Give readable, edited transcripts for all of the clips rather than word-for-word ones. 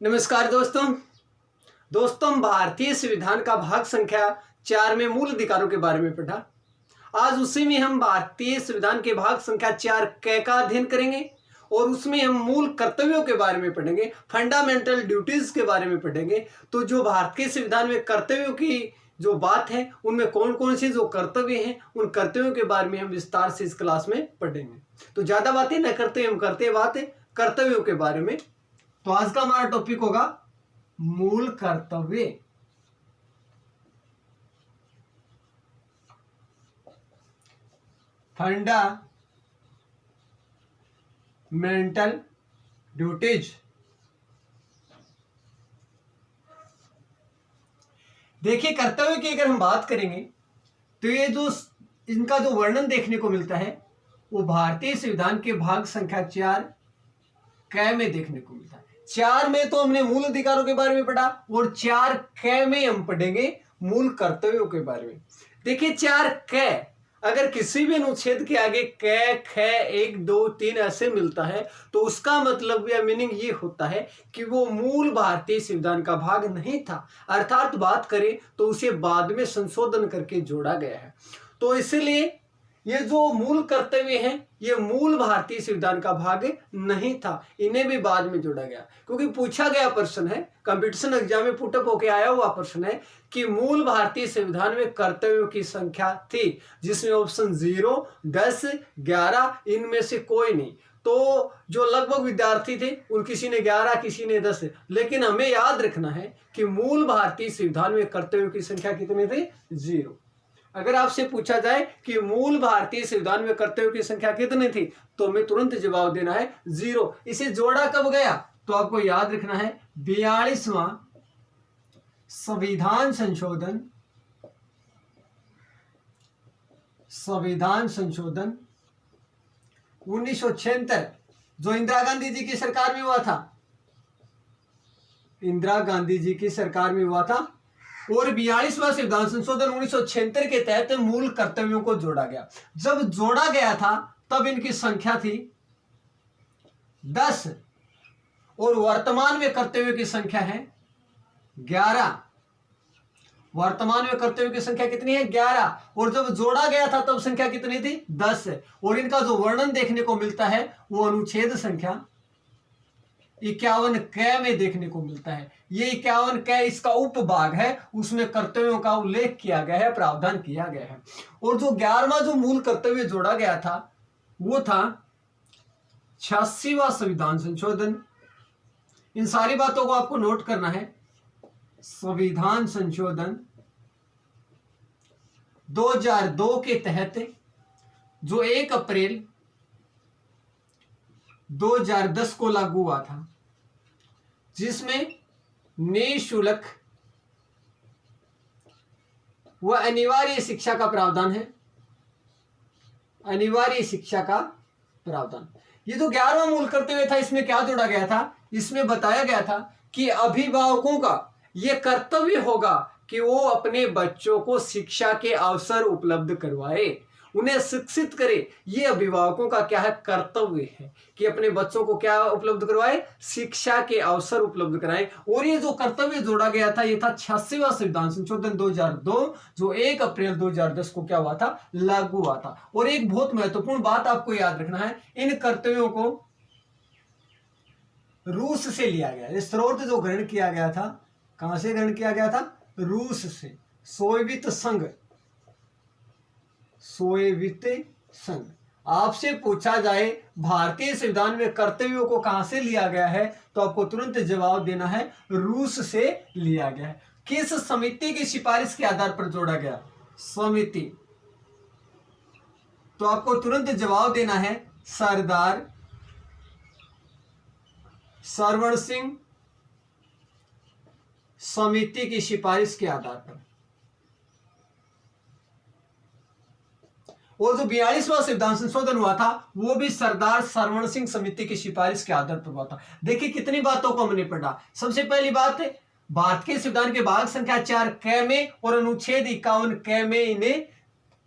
नमस्कार दोस्तों हम भारतीय संविधान का भाग संख्या 4 में मूल अधिकारों के बारे में पढ़ा। आज उसी में हम भारतीय संविधान के भाग संख्या 4 क का अध्ययन करेंगे और उसमें हम मूल कर्तव्यों के बारे में पढ़ेंगे, फंडामेंटल ड्यूटीज के बारे में पढ़ेंगे। तो जो भारतीय संविधान में कर्तव्यों की जो बात है उनमें कौन कौन से जो कर्तव्य हैं उन कर्तव्यों के बारे में हम विस्तार से इस क्लास में पढ़ेंगे। तो ज्यादा बातें न करते हम करते बातें कर्तव्यों के बारे में। तो आज का हमारा टॉपिक होगा मूल कर्तव्य। Fundamental duties. देखिए, कर्तव्य की अगर हम बात करेंगे तो ये जो इनका जो वर्णन देखने को मिलता है वो भारतीय संविधान के भाग संख्या 4 क में देखने को मिलता है। 4 में तो हमने मूल अधिकारों के बारे में पढ़ा और 4 क में हम पढ़ेंगे मूल कर्तव्यों के बारे में। देखिए, 4 क अगर किसी भी अनुच्छेद के आगे क ख 1 2 3 ऐसे मिलता है तो उसका मतलब या मीनिंग ये होता है कि वो मूल भारतीय संविधान का भाग नहीं था, अर्थात बात करें तो उसे बाद में संशोधन करके जोड़ा गया है। तो इसलिए ये जो मूल कर्तव्य हैं ये मूल भारतीय संविधान का भाग नहीं था, इन्हें भी बाद में जोड़ा गया। क्योंकि पूछा गया प्रश्न है, कंपटीशन एग्जाम में पुटअप होके आया हुआ प्रश्न है कि मूल भारतीय संविधान में कर्तव्यों की संख्या थी, जिसमें ऑप्शन 0, 10, 11 इनमें से कोई नहीं। तो जो लगभग विद्यार्थी थे उन किसी ने 11 किसी ने 10, लेकिन हमें याद रखना है कि मूल भारतीय संविधान में कर्तव्यों की संख्या कितनी थी? 0। अगर आपसे पूछा जाए कि मूल भारतीय संविधान में कर्तव्यों की संख्या कितनी थी तो हमें तुरंत जवाब देना है 0। इसे जोड़ा कब गया तो आपको याद रखना है 42वां संविधान संशोधन 1976 जो इंदिरा गांधी जी की सरकार में हुआ था, इंदिरा गांधी जी की सरकार में हुआ था। और 42वां संविधान संशोधन 1976 के तहत मूल कर्तव्यों को जोड़ा गया। जब जोड़ा गया था तब इनकी संख्या थी 10 और वर्तमान में कर्तव्यों की संख्या है 11। वर्तमान में कर्तव्यों की संख्या कितनी है? 11। और जब जोड़ा गया था तब संख्या कितनी थी? 10। और इनका जो वर्णन देखने को मिलता है वो अनुच्छेद संख्या 51 क में देखने को मिलता है। ये 51 क इसका उपभाग है, उसमें कर्तव्यों का उल्लेख किया गया है, प्रावधान किया गया है। और जो 11वां जो मूल कर्तव्य जोड़ा गया था वो था 86वां संविधान संशोधन। इन सारी बातों को आपको नोट करना है। संविधान संशोधन 2002 के तहत जो 1 अप्रैल 2010 को लागू हुआ था, जिसमें निःशुल्क व अनिवार्य शिक्षा का प्रावधान है। अनिवार्य शिक्षा का प्रावधान। ये जो 11वां मूल कर्तव्य था इसमें क्या जोड़ा गया था? इसमें बताया गया था कि अभिभावकों का यह कर्तव्य होगा कि वो अपने बच्चों को शिक्षा के अवसर उपलब्ध करवाए, उन्हें शिक्षित करे। ये अभिभावकों का क्या है? कर्तव्य है कि अपने बच्चों को क्या उपलब्ध करवाए? शिक्षा के अवसर उपलब्ध कराए। और ये जो कर्तव्य जोड़ा गया था ये था 86वां संविधान संशोधन 2002 जो 1 अप्रैल 2010 को क्या हुआ था? लागू हुआ था। और एक बहुत महत्वपूर्ण बात आपको याद रखना है, इन कर्तव्यों को रूस से लिया गया। ये स्रोत जो ग्रहण किया गया था, कहां से ग्रहण किया गया था? रूस से। सोवियत संघ। आपसे पूछा जाए भारतीय संविधान में कर्तव्यों को कहां से लिया गया है तो आपको तुरंत जवाब देना है रूस से लिया गया है। किस समिति की सिफारिश के आधार पर जोड़ा गया? समिति। तो आपको तुरंत जवाब देना है सरदार सरवण सिंह समिति की सिफारिश के आधार पर। और जो 42वां संविधान संशोधन हुआ था वो भी सरदार सरवण सिंह समिति की सिफारिश के आधार पर हुआ था। देखिए कितनी बातों को हमने पढ़ा। सबसे पहली बात है भारत के संविधान के भाग संख्या 4 क में और अनुच्छेद 51 क में इन्हें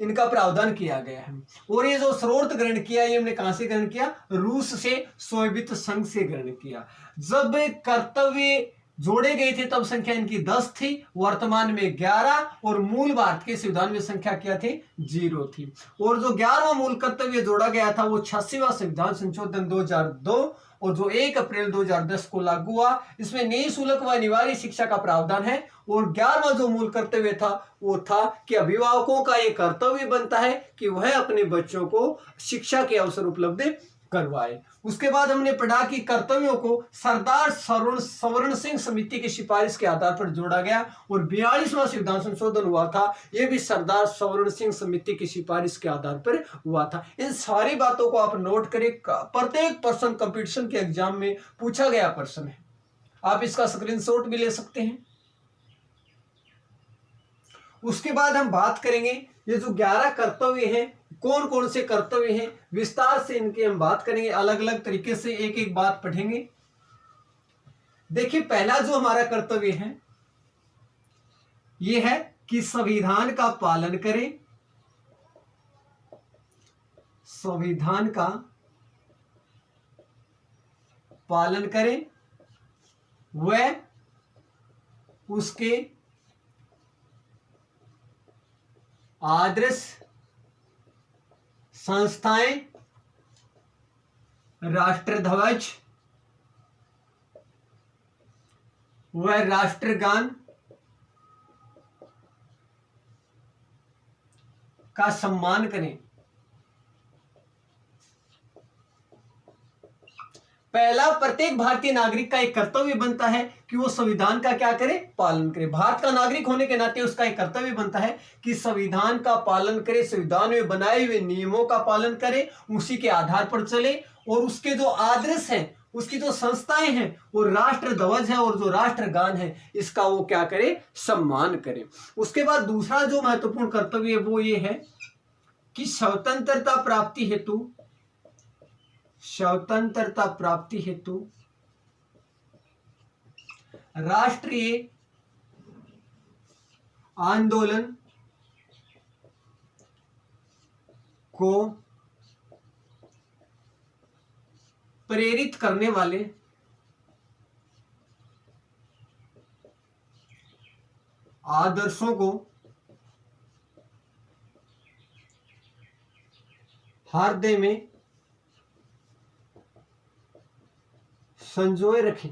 इनका प्रावधान किया गया है। और ये जो स्रोत ग्रहण किया ये हमने कहां से ग्रहण किया? रूस से, सोवियत संघ से ग्रहण किया। जब कर्तव्य जोड़े गए थे तब संख्या इनकी 10 थी, वर्तमान में 11, और मूल भारत के संविधान में संख्या क्या थी? 0 थी। और जो 11वां मूल कर्तव्य जोड़ा गया था वो 86वां संविधान संशोधन 2002 और जो 1 अप्रैल 2010 को लागू हुआ। इसमें निःशुल्क व अनिवार्य शिक्षा का प्रावधान है। और 11वां जो मूल कर्तव्य था वो था कि अभिभावकों का ये कर्तव्य बनता है कि वह अपने बच्चों को शिक्षा के अवसर उपलब्ध करवाए। उसके बाद हमने पढ़ा कि कर्तव्यों को सरदार सवर्ण सिंह समिति की सिफारिश के आधार पर जोड़ा गया और 42वां संविधान संशोधन हुआ था, यह भी सरदार सवर्ण सिंह समिति की सिफारिश के आधार पर हुआ था। इन सारी बातों को आप नोट करें, प्रत्येक प्रश्न कंपटीशन के एग्जाम में पूछा गया प्रश्न है, आप इसका स्क्रीनशॉट भी ले सकते हैं। उसके बाद हम बात करेंगे ये जो 11 कर्तव्य हैं, कौन कौन से कर्तव्य हैं, विस्तार से इनकी हम बात करेंगे, अलग अलग तरीके से एक एक बात पढ़ेंगे। देखिए, पहला जो हमारा कर्तव्य है ये है कि संविधान का पालन करें, संविधान का पालन करें, वह उसके आदर्श संस्थाएं, राष्ट्रध्वज व राष्ट्रगान का सम्मान करें। पहला, प्रत्येक भारतीय नागरिक का एक कर्तव्य बनता है कि वो संविधान का क्या करे? पालन करे। भारत का नागरिक होने के नाते उसका एक कर्तव्य बनता है कि संविधान का पालन करे, संविधान में बनाए हुए नियमों का पालन करे, उसी के आधार पर चले, और उसके जो आदर्श हैं, उसकी जो संस्थाएं हैं, वो राष्ट्र ध्वज है और जो राष्ट्रगान है, इसका वो क्या करे? सम्मान करे। उसके बाद दूसरा जो महत्वपूर्ण कर्तव्य है वो ये है कि स्वतंत्रता प्राप्ति हेतु राष्ट्रीय आंदोलन को प्रेरित करने वाले आदर्शों को हृदय में संजोए रखें।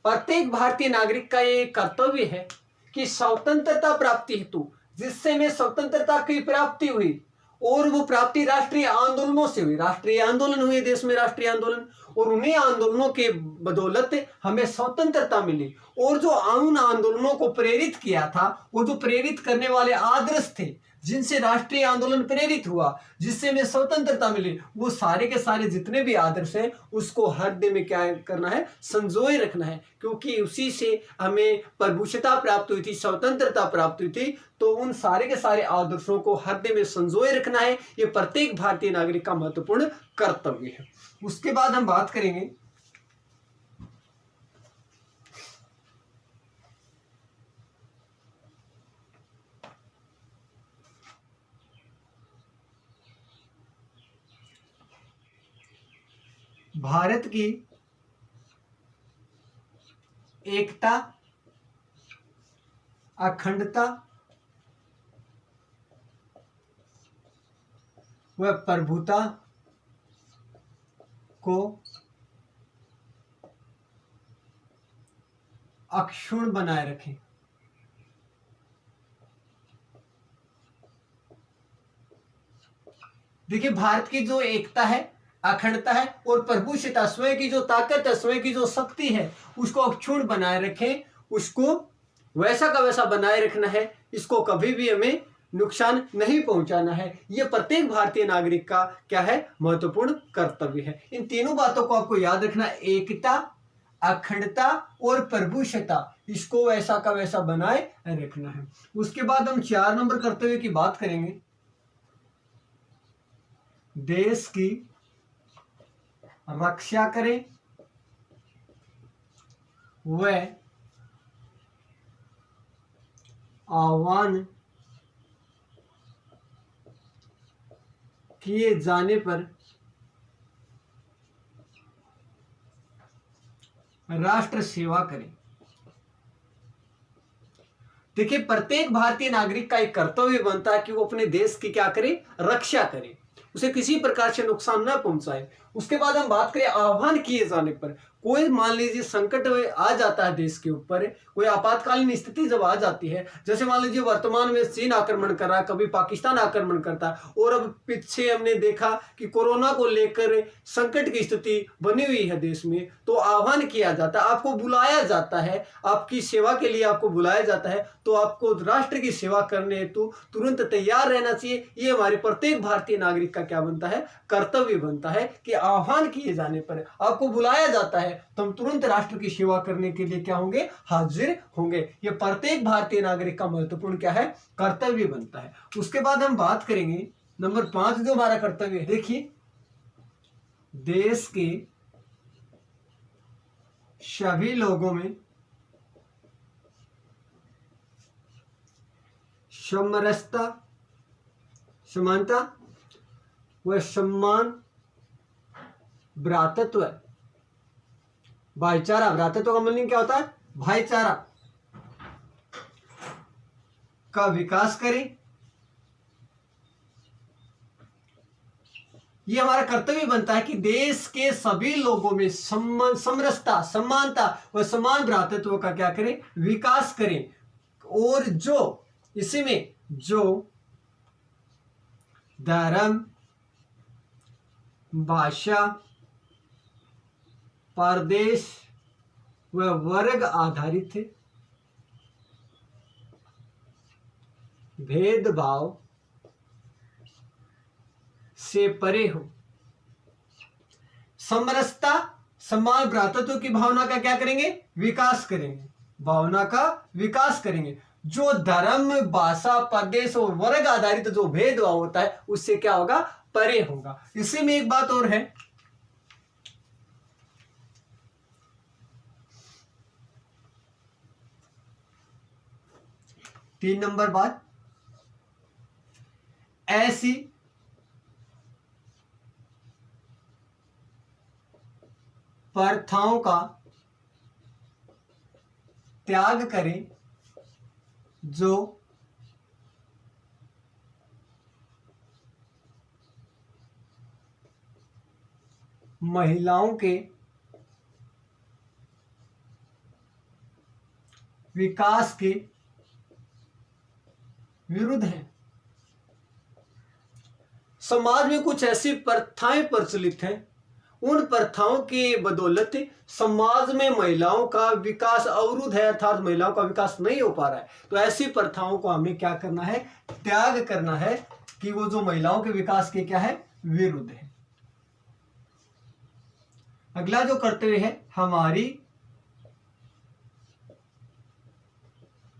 प्रत्येक भारतीय नागरिक का ये कर्तव्य है कि स्वतंत्रता प्राप्ति हेतु, जिससे में स्वतंत्रता की प्राप्ति हुई और वो प्राप्ति राष्ट्रीय आंदोलनों से हुई, राष्ट्रीय आंदोलन हुए देश में, राष्ट्रीय आंदोलन, और उन्हीं आंदोलनों के बदौलत हमें स्वतंत्रता मिली। और जो उन आंदोलनों को प्रेरित किया था, वो जो प्रेरित करने वाले आदर्श थे जिनसे राष्ट्रीय आंदोलन प्रेरित हुआ, जिससे हमें स्वतंत्रता मिली, वो सारे के सारे जितने भी आदर्श हैं उसको हृदय में क्या करना है? संजोए रखना है, क्योंकि उसी से हमें प्रभुषता प्राप्त हुई थी, स्वतंत्रता प्राप्त हुई थी। तो उन सारे के सारे आदर्शों को हृदय में संजोए रखना है, ये प्रत्येक भारतीय नागरिक का महत्वपूर्ण कर्तव्य है। उसके बाद हम बात करेंगे भारत की एकता, अखंडता व प्रभुता को अक्षुण्ण बनाए रखें। देखिए, भारत की जो एकता है, अखंडता है और प्रभुषता, स्वयं की जो ताकत है, स्वयं की जो शक्ति है, उसको अक्षुण्ण बनाए रखें, उसको वैसा का वैसा बनाए रखना है, इसको कभी भी हमें नुकसान नहीं पहुंचाना है। यह प्रत्येक भारतीय नागरिक का क्या है? महत्वपूर्ण कर्तव्य है। इन तीनों बातों को आपको याद रखना, एकता, अखंडता और प्रभुषता, इसको वैसा का वैसा बनाए रखना है। उसके बाद हम 4 नंबर कर्तव्य की बात करेंगे, देश की रक्षा करें व आह्वान किए जाने पर राष्ट्र सेवा करें। देखिए, प्रत्येक भारतीय नागरिक का एक कर्तव्य बनता है कि वो अपने देश की क्या करे, रक्षा करे, उसे किसी प्रकार से नुकसान न पहुंचाए। उसके बाद हम बात करें आह्वान किए जाने पर, कोई मान लीजिए संकट आ जाता है देश के ऊपर, कोई आपातकालीन स्थिति जब आ जाती है, जैसे मान लीजिए वर्तमान में चीन आक्रमण कर रहा है, कभी पाकिस्तान आक्रमण करता है, और अब पीछे हमने देखा कि कोरोना को लेकर संकट की स्थिति बनी हुई है देश में, तो आह्वान किया जाता है, आपको बुलाया जाता है, आपकी सेवा के लिए आपको बुलाया जाता है, तो आपको राष्ट्र की सेवा करने हेतु तुरंत तैयार रहना चाहिए। ये हमारे प्रत्येक भारतीय नागरिक का क्या बनता है, कर्तव्य बनता है कि आह्वान किए जाने पर, आपको बुलाया जाता है तो हम तुरंत राष्ट्र की सेवा करने के लिए क्या होंगे, हाजिर होंगे। ये प्रत्येक भारतीय नागरिक का महत्वपूर्ण क्या है, कर्तव्य बनता है। उसके बाद हम बात करेंगे नंबर 5 जो हमारा कर्तव्य है। देखिए, देश के सभी लोगों में समरसता, समानता व सम्मान, भ्रातृत्व, भाईचारा, भ्रातृत्व का मीनिंग क्या होता है, भाईचारा का विकास करें। ये हमारा कर्तव्य बनता है कि देश के सभी लोगों में समरसता, समानता व समान भ्रातृत्व का क्या करें, विकास करें। और जो इसमें जो धर्म, भाषा, प्रदेश व वर्ग आधारित भेदभाव से परे हो, समरसता, समान भ्रातृत्व की भावना का क्या करेंगे, विकास करेंगे, भावना का विकास करेंगे। जो धर्म, भाषा, प्रदेश और वर्ग आधारित जो भेदभाव होता है उससे क्या होगा, परे होगा। इसी में एक बात और है, 3 नंबर बात, ऐसी प्रथाओं का त्याग करें जो महिलाओं के विकास के विरुद्ध है। समाज में कुछ ऐसी प्रथाएं प्रचलित हैं, उन प्रथाओं के बदौलत समाज में महिलाओं का विकास अवरुद्ध है, अर्थात महिलाओं का विकास नहीं हो पा रहा है। तो ऐसी प्रथाओं को हमें क्या करना है, त्याग करना है, कि वो जो महिलाओं के विकास के क्या है, विरुद्ध है। अगला जो कर्तव्य है, हमारी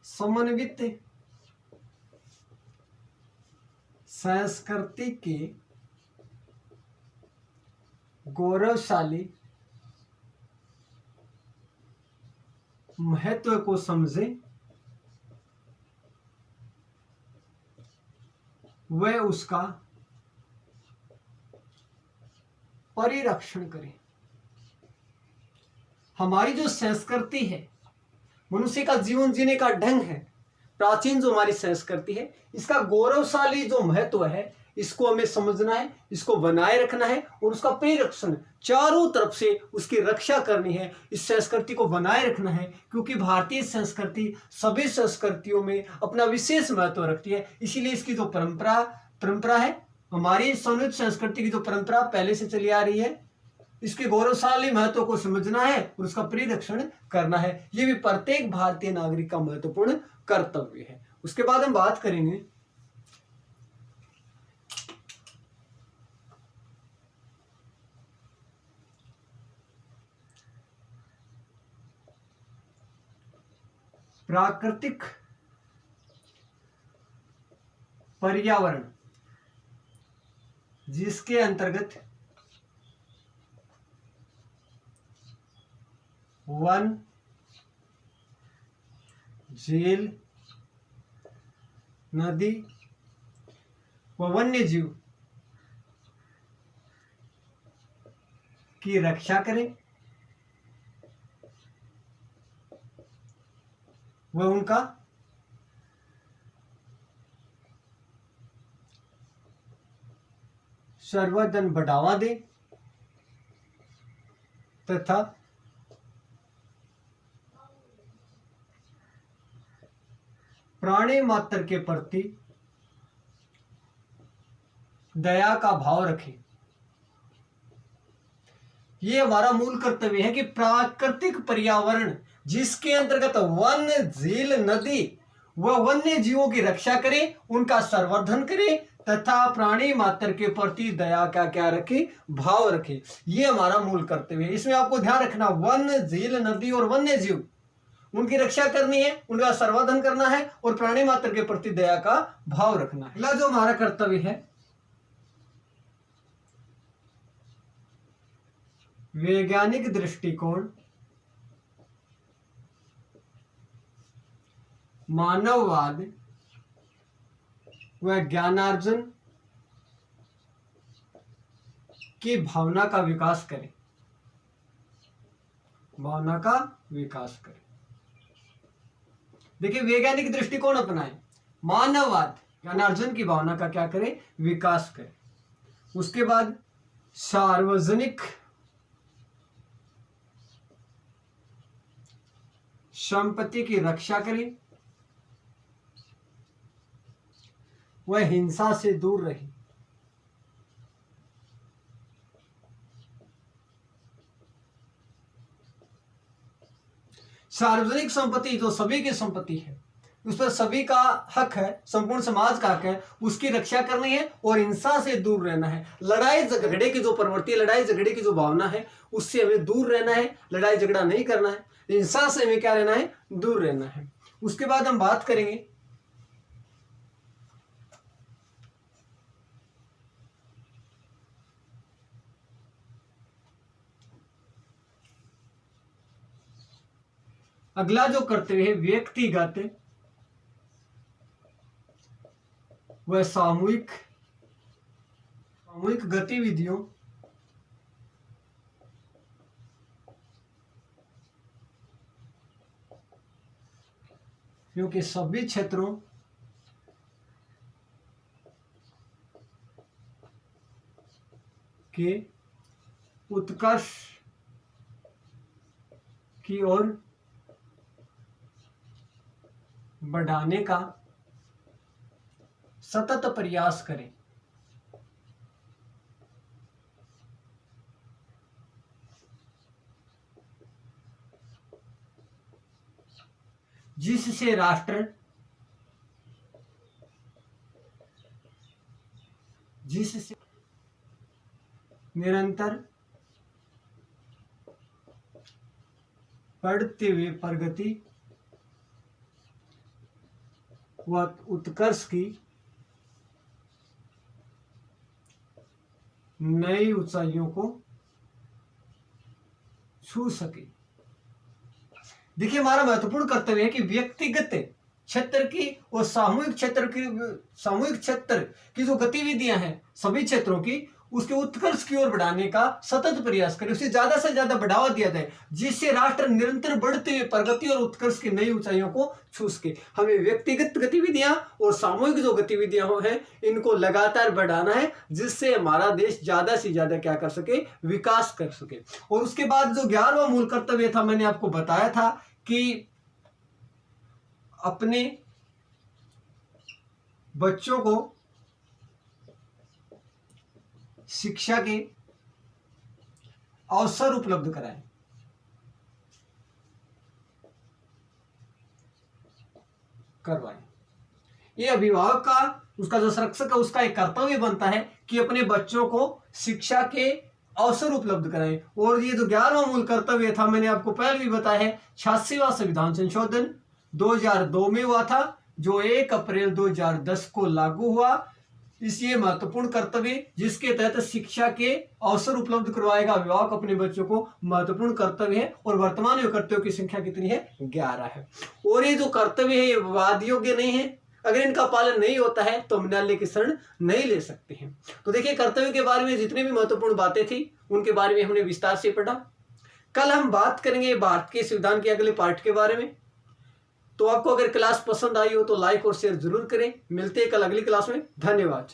समन्वित संस्कृति के गौरवशाली महत्व को समझे, वह उसका परिरक्षण करें। हमारी जो संस्कृति है, मनुष्य का जीवन जीने का ढंग है, प्राचीन जो हमारी संस्कृति है, इसका गौरवशाली जो महत्व है, इसको हमें समझना है, इसको बनाए रखना है और उसका परिरक्षण चारों तरफ से उसकी रक्षा करनी है, इस संस्कृति को बनाए रखना है। क्योंकि भारतीय संस्कृति सभी संस्कृतियों में अपना विशेष महत्व रखती है, इसीलिए इसकी जो परंपरा है, हमारी समृद्ध संस्कृति की जो परंपरा पहले से चली आ रही है, इसके गौरवशाली महत्व को समझना है और उसका परिरक्षण करना है। ये भी प्रत्येक भारतीय नागरिक का महत्वपूर्ण कर्तव्य है। उसके बाद हम बात करेंगे प्राकृतिक पर्यावरण, जिसके अंतर्गत वन, झील, नदी व वन्य जीव की रक्षा करें। वह उनका सर्वधन बढ़ावा दे तथा प्राणी मात्र के प्रति दया का भाव रखे। ये हमारा मूल कर्तव्य है कि प्राकृतिक पर्यावरण जिसके अंतर्गत वन, झील, नदी व वन्य जीवों की रक्षा करे, उनका संवर्धन करे तथा प्राणी मात्र के प्रति दया का क्या रखे, भाव रखे। ये हमारा मूल कर्तव्य है। इसमें आपको ध्यान रखना, वन, झील, नदी और वन्य जीव उनकी रक्षा करनी है, उनका संवर्धन करना है और प्राणी मात्र के प्रति दया का भाव रखना है। अगला जो हमारा कर्तव्य है, वैज्ञानिक दृष्टिकोण, मानववाद व ज्ञानार्जन की भावना का विकास करें। भावना का विकास करें। देखिए, वैज्ञानिक दृष्टिकोण अपनाएं, मानववाद, ज्ञानार्जन की भावना का क्या करें, विकास करें। उसके बाद सार्वजनिक संपत्ति की रक्षा करें, वह हिंसा से दूर रहे। सार्वजनिक संपत्ति जो सभी की संपत्ति है, उस पर सभी का हक है, संपूर्ण समाज का हक है, उसकी रक्षा करनी है और हिंसा से दूर रहना है। लड़ाई झगड़े की जो प्रवृत्ति है, लड़ाई झगड़े की जो भावना है, उससे हमें दूर रहना है। लड़ाई झगड़ा नहीं करना है, हिंसा से हमें क्या रहना है, दूर रहना है। उसके बाद हम बात करेंगे अगला जो कर्तव्य है, व्यक्तिगत व सामूहिक गतिविधियों क्योंकि सभी क्षेत्रों के उत्कर्ष की ओर बढ़ाने का सतत प्रयास करें। जिससे राष्ट्र निरंतर बढ़ते हुए प्रगति व उत्कर्ष की नई ऊंचाइयों को छू सके। देखिए, हमारा महत्वपूर्ण कर्तव्य है कि व्यक्तिगत क्षेत्र की और सामूहिक क्षेत्र की जो गतिविधियां हैं सभी क्षेत्रों की, उसके उत्कर्ष की ओर बढ़ाने का सतत प्रयास करें, उसे ज्यादा से ज्यादा बढ़ावा दिया जाए, जिससे राष्ट्र निरंतर बढ़ते हुए प्रगति और उत्कर्ष की नई ऊंचाइयों को छू सके। हमें व्यक्तिगत गतिविधियां और सामूहिक जो गतिविधियां हैं, इनको लगातार बढ़ाना है, जिससे हमारा देश ज्यादा से ज्यादा क्या कर सके, विकास कर सके। और उसके बाद जो 11वां मूल कर्तव्य था, मैंने आपको बताया था कि अपने बच्चों को शिक्षा के अवसर उपलब्ध कराएं। करवाएं। ये अभिभावक का, उसका जो संरक्षक है, उसका एक कर्तव्य बनता है कि अपने बच्चों को शिक्षा के अवसर उपलब्ध कराएं। और ये जो 11वां मूल कर्तव्य था, मैंने आपको पहले भी बताया है, 86वां संविधान संशोधन 2002 में हुआ था, जो 1 अप्रैल 2010 को लागू हुआ। इसलिए महत्वपूर्ण कर्तव्य, जिसके तहत शिक्षा के अवसर उपलब्ध करवाएगा अभिभावक अपने बच्चों को, महत्वपूर्ण कर्तव्य है। और वर्तमान में कर्तव्यों की संख्या कितनी है, 11 है। और ये जो कर्तव्य है, ये वाद योग्य नहीं है। अगर इनका पालन नहीं होता है तो हम न्यायालय की शरण नहीं ले सकते हैं। तो देखिए, कर्तव्य के बारे में जितनी भी महत्वपूर्ण बातें थी, उनके बारे में हमने विस्तार से पढ़ा। कल हम बात करेंगे भारत के संविधान के अगले पार्ट के बारे में। तो आपको अगर क्लास पसंद आई हो तो लाइक और शेयर जरूर करें। मिलते हैं कल अगली क्लास में। धन्यवाद।